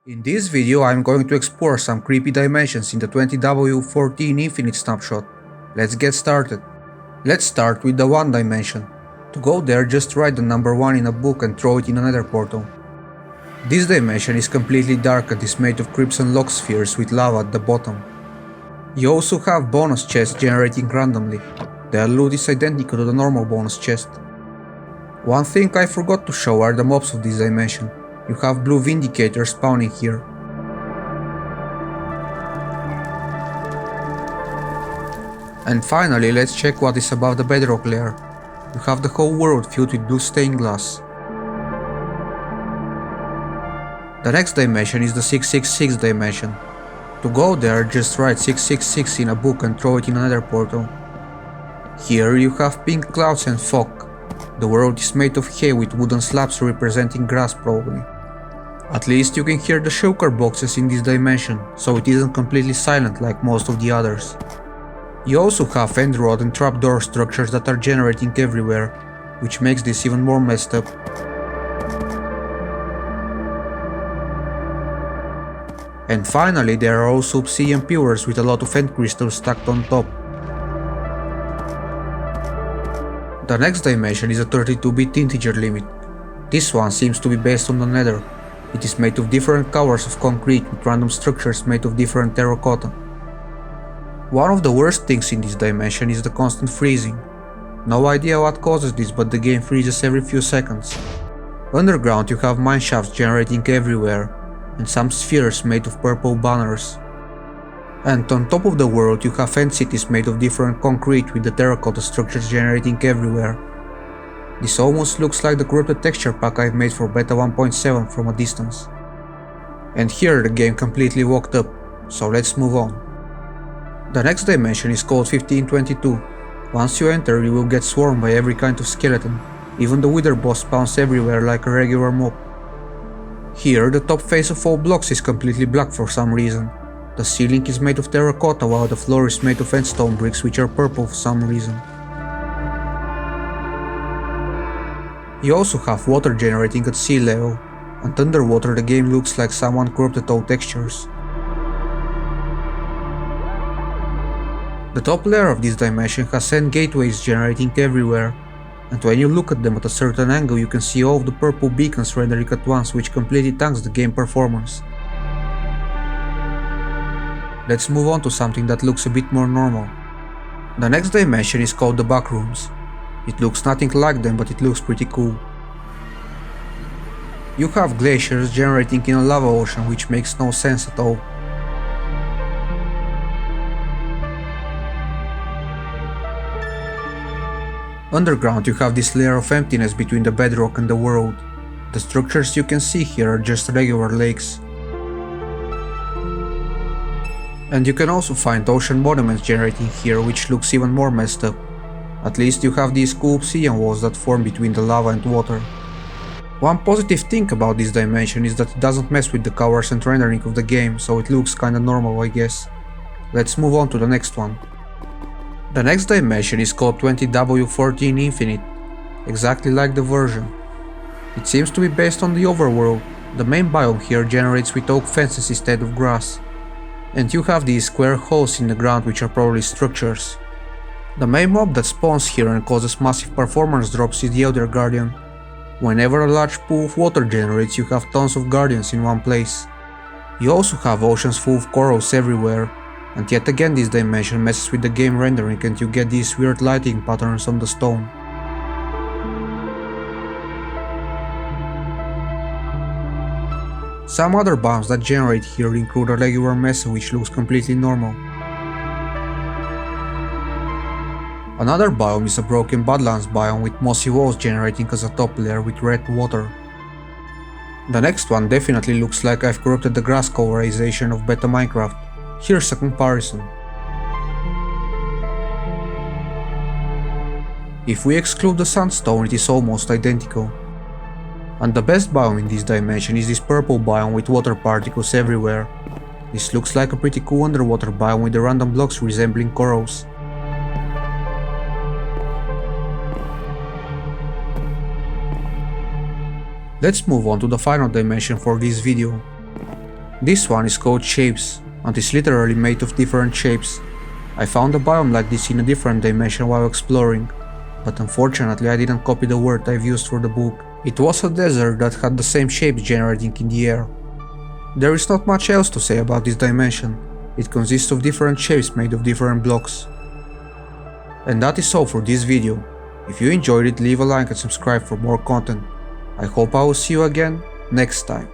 In this video I'm going to explore some creepy dimensions in the 20W14 Infinite snapshot. Let's get started. Let's start with the 1 dimension. To go there, just write the number 1 in a book and throw it in another portal. This dimension is completely dark and is made of crimson lock spheres with lava at the bottom. You also have bonus chests generating randomly. Their loot is identical to the normal bonus chest. One thing I forgot to show are the mobs of this dimension. You have blue vindicators spawning here. And finally, let's check what is above the bedrock layer. You have the whole world filled with blue stained glass. The next dimension is the 666 dimension. To go there, just write 666 in a book and throw it in another portal. Here you have pink clouds and fog. The world is made of hay with wooden slabs representing grass probably. At least you can hear the shulker boxes in this dimension, so it isn't completely silent like most of the others. You also have end rod and trapdoor structures that are generating everywhere, which makes this even more messed up. And finally, there are also obsidian pillars with a lot of end crystals stacked on top. The next dimension is a 32-bit integer limit. This one seems to be based on the Nether. It is made of different colors of concrete with random structures made of different terracotta. One of the worst things in this dimension is the constant freezing. No idea what causes this, but the game freezes every few seconds. Underground you have mine shafts generating everywhere, and some spheres made of purple banners. And on top of the world you have end cities made of different concrete with the terracotta structures generating everywhere. This almost looks like the corrupted texture pack I've made for beta 1.7 from a distance. And here the game completely walked up, so let's move on. The next dimension is called 1522. Once you enter, you will get swarmed by every kind of skeleton. Even the wither boss spawns everywhere like a regular mob. Here the top face of all blocks is completely black for some reason. The ceiling is made of terracotta while the floor is made of endstone bricks which are purple for some reason. You also have water generating at sea level, and underwater the game looks like someone corrupted all textures. The top layer of this dimension has end gateways generating everywhere, and when you look at them at a certain angle you can see all of the purple beacons rendering at once, which completely tanks the game performance. Let's move on to something that looks a bit more normal. The next dimension is called the backrooms. It looks nothing like them, but it looks pretty cool. You have glaciers generating in a lava ocean, which makes no sense at all. Underground you have this layer of emptiness between the bedrock and the world. The structures you can see here are just regular lakes. And you can also find ocean monuments generating here, which looks even more messed up. At least you have these cool obsidian walls that form between the lava and water. One positive thing about this dimension is that it doesn't mess with the colors and rendering of the game, so it looks kinda normal, I guess. Let's move on to the next one. The next dimension is called 20W14 Infinite, exactly like the version. It seems to be based on the overworld. The main biome here generates with oak fences instead of grass. And you have these square holes in the ground which are probably structures. The main mob that spawns here and causes massive performance drops is the Elder Guardian. Whenever a large pool of water generates, you have tons of guardians in one place. You also have oceans full of corals everywhere, and yet again this dimension messes with the game rendering and you get these weird lighting patterns on the stone. Some other biomes that generate here include a regular mesa which looks completely normal. Another biome is a broken badlands biome with mossy walls generating as a top layer with red water. The next one definitely looks like I've corrupted the grass colorization of beta Minecraft. Here's a comparison. If we exclude the sandstone, it is almost identical. And the best biome in this dimension is this purple biome with water particles everywhere. This looks like a pretty cool underwater biome with the random blocks resembling corals. Let's move on to the final dimension for this video. This one is called Shapes, and is literally made of different shapes. I found a biome like this in a different dimension while exploring, but unfortunately I didn't copy the word I've used for the book. It was a desert that had the same shapes generating in the air. There is not much else to say about this dimension. It consists of different shapes made of different blocks. And that is all for this video. If you enjoyed it, leave a like and subscribe for more content. I hope I will see you again next time.